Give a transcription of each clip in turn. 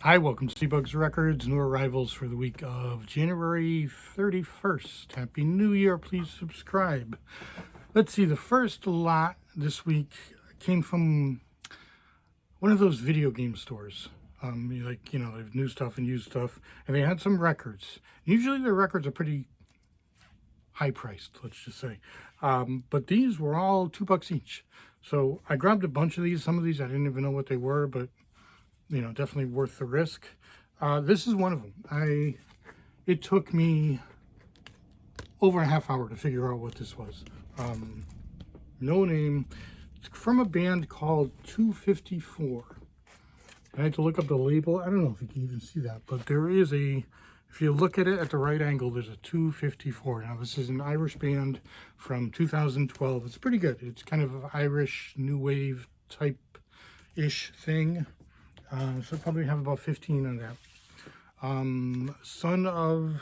Hi, welcome to C-Bugs Records, new arrivals for the week of January 31st. Happy New Year, please subscribe. Let's see, the first lot this week came from one of those video game stores. They have new stuff and used stuff, and they had some records. Usually their records are pretty high priced, let's just say. But these were all $2 each. So I grabbed a bunch of these. Some of these I didn't even know what they were, but definitely worth the risk. This is one of them. It took me over a half hour to figure out what this was. No name. It's from a band called 254. I had to look up the label. I don't know if you can even see that, but there is if you look at it at the right angle, there's a 254. Now, this is an Irish band from 2012. It's pretty good. It's kind of an Irish new wave type-ish thing. So probably have about 15 on that. Son of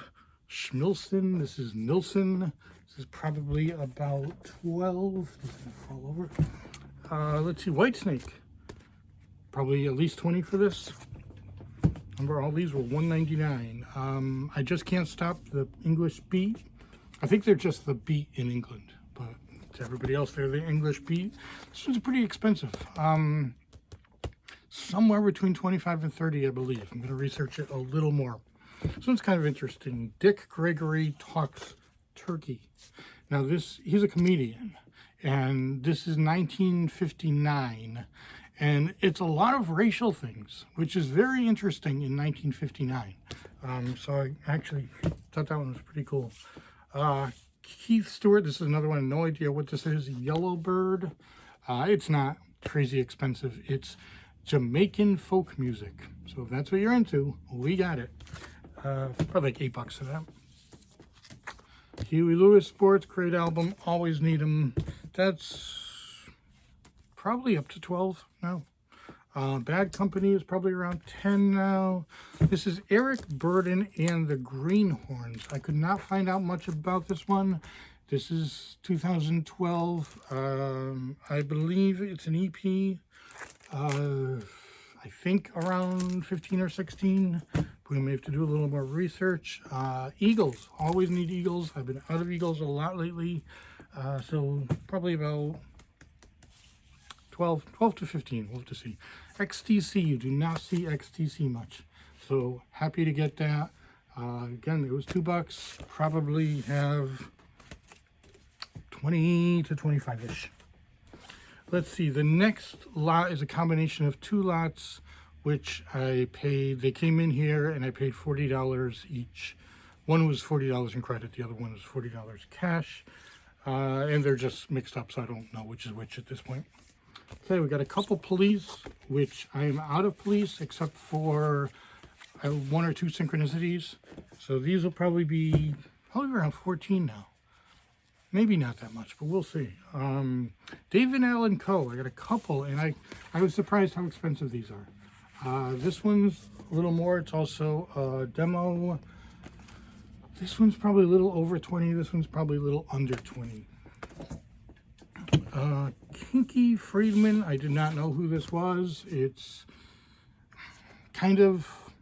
Schmilson. This is Nilsson. This is probably about 12. This is gonna fall over. Let's see, Whitesnake. Probably at least 20 for this. Remember, all these were $1.99. I just can't stop the English beat. I think they're just the beat in England, but to everybody else, they're the English beat. This one's pretty expensive. Somewhere between 25 and 30, I believe. I'm going to research it a little more. This one's kind of interesting. Dick Gregory Talks Turkey. Now, he's a comedian, and this is 1959, and it's a lot of racial things, which is very interesting in 1959. So I actually thought that one was pretty cool. Keith Stewart, this is another one, no idea what this is. Yellowbird. It's not crazy expensive. It's Jamaican folk music. So if that's what you're into, we got it. Probably like $8 for that. Huey Lewis Sports, great album. Always need them. That's probably up to 12 now. Bad Company is probably around 10 now. This is Eric Burden and the Greenhorns. I could not find out much about this one. This is 2012. I believe it's an EP. I think around 15 or 16. We may have to do a little more research. Eagles, always need Eagles. I've been out of Eagles a lot lately. So probably about 12 to 15, we'll have to see. XTC, you do not see XTC much. So happy to get that. Again, it was $2. Probably have 20 to 25-ish. Let's see, the next lot is a combination of two lots, which I paid. They came in here and I paid $40 each. One was $40 in credit, the other one was $40 cash. And they're just mixed up, so I don't know which is which at this point. Okay, we got a couple police, which I am out of police except for one or two synchronicities. So these will probably be around 14 now. Maybe not that much, but we'll see. David Allen Co. I got a couple, and I was surprised how expensive these are. This one's a little more. It's also a demo. This one's probably a little over 20. This one's probably a little under 20. Kinky Friedman. I did not know who this was. It's kind of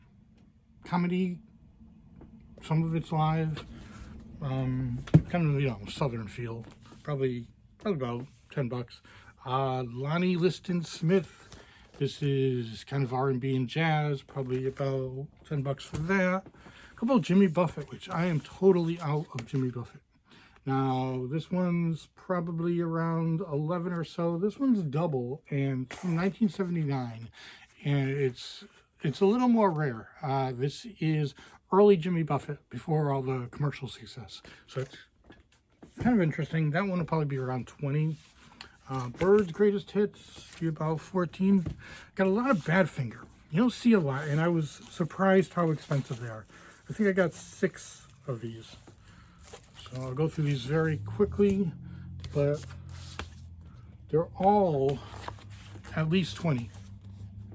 comedy. Some of it's live. Kind of, southern feel. Probably about $10. Lonnie Liston Smith. This is kind of R&B and jazz. Probably about $10 for that. A couple of Jimmy Buffett, which I am totally out of Jimmy Buffett. Now, this one's probably around 11 or so. This one's double, and it's from 1979, and it's a little more rare. This is early Jimmy Buffett, before all the commercial success. So it's kind of interesting. That one will probably be around 20. Bird's Greatest Hits, be about 14. Got a lot of Badfinger. You don't see a lot, and I was surprised how expensive they are. I think I got 6 of these. So I'll go through these very quickly, but they're all at least 20,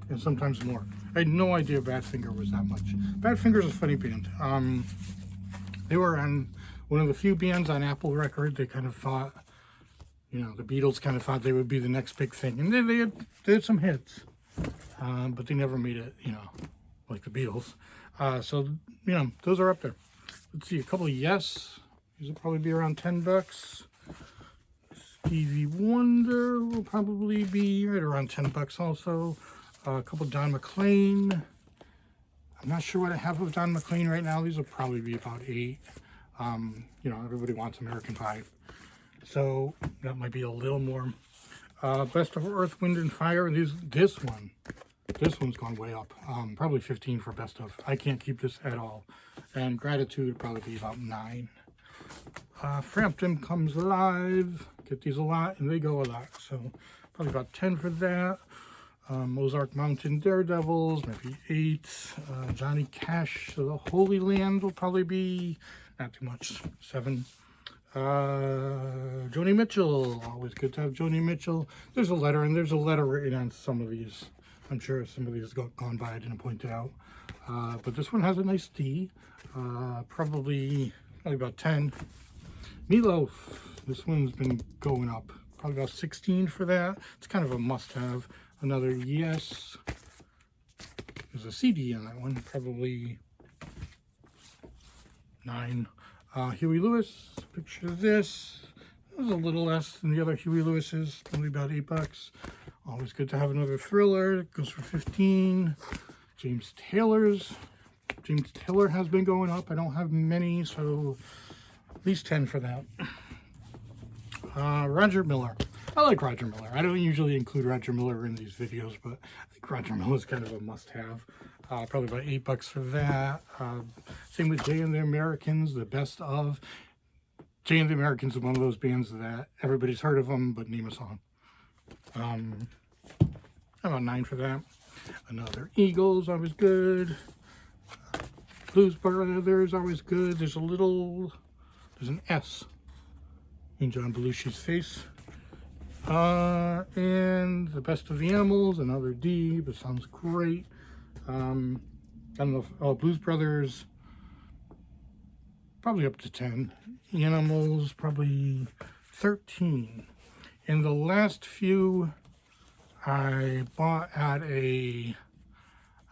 and sometimes more. I had no idea Badfinger was that much. Badfinger's a funny band. They were on one of the few bands on Apple Record. They kind of thought, the Beatles kind of thought they would be the next big thing. And they had some hits, but they never made it, like the Beatles. So, you know, those are up there. Let's see, a couple of Yes. These will probably be around $10. Stevie Wonder will probably be right around $10 also. A couple of Don McLean. I'm not sure what I have of Don McLean right now. These will probably be about $8. You know, everybody wants American Pie, so that might be a little more. Best of Earth, Wind, and Fire. This one's gone way up. Probably 15 for best of. I can't keep this at all. And Gratitude would probably be about 9. Frampton Comes Alive. Get these a lot, and they go a lot. So probably about 10 for that. Ozark Mountain Daredevils, maybe 8. Johnny Cash, so The Holy Land will probably be not too much, 7. Joni Mitchell, always good to have Joni Mitchell. There's a letter, and there's a letter written on some of these. I'm sure some of these have gone by, I didn't point it out. But this one has a nice D, probably about 10. Meatloaf, this one's been going up, probably about 16 for that. It's kind of a must-have. Another Yes. There's a CD on that one, probably 9. Huey Lewis, picture this. It was a little less than the other Huey Lewis's, only about $8. Always good to have another Thriller. It goes for 15. James Taylor has been going up. I don't have many, so at least 10 for that. Roger Miller. I like Roger Miller. I don't usually include Roger Miller in these videos, but I think Roger Miller is kind of a must-have. Probably about $8 for that. Same with Jay and the Americans, the best of. Jay and the Americans is one of those bands that everybody's heard of them, but name a song. About 9 for that. Another Eagles, always good. Blues Brothers, always good. There's an S in John Belushi's face. And The Best of the Animals, another D, but sounds great. I don't know if, Blues Brothers, probably up to 10. Animals, probably 13. And the last few I bought at I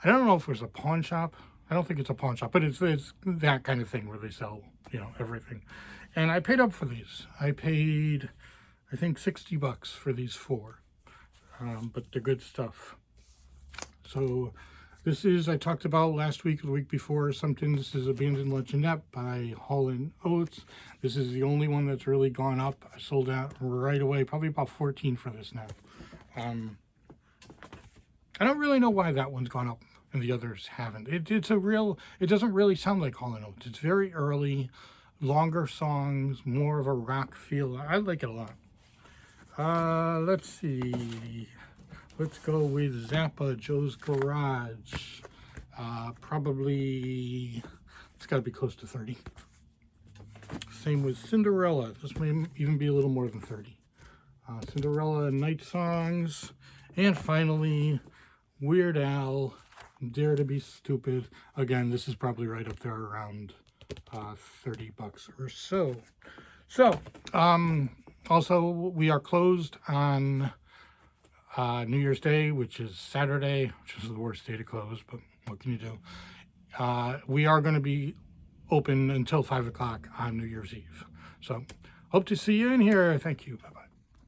don't know if it was a pawn shop. I don't think it's a pawn shop, but it's that kind of thing where they sell, you know, everything. And I paid up for these. I paid, I think, $60 for these 4. But they're good stuff. So this is, I talked about last week or the week before or something. This is Abandoned Luncheonette by Hall & Oates. This is the only one that's really gone up. I sold out right away, probably about 14 for this now. I don't really know why that one's gone up and the others haven't. It doesn't really sound like Hall & Oates. It's very early, longer songs, more of a rock feel. I like it a lot. Let's see. Let's go with Zappa, Joe's Garage. Probably, it's got to be close to 30. Same with Cinderella. This may even be a little more than 30. Cinderella, Night Songs. And finally, Weird Al, Dare to Be Stupid. Again, this is probably right up there around $30 or so. So, also, we are closed on New Year's Day, which is Saturday, which is the worst day to close, but what can you do? We are going to be open until 5 o'clock on New Year's Eve. So, hope to see you in here. Thank you. Bye-bye.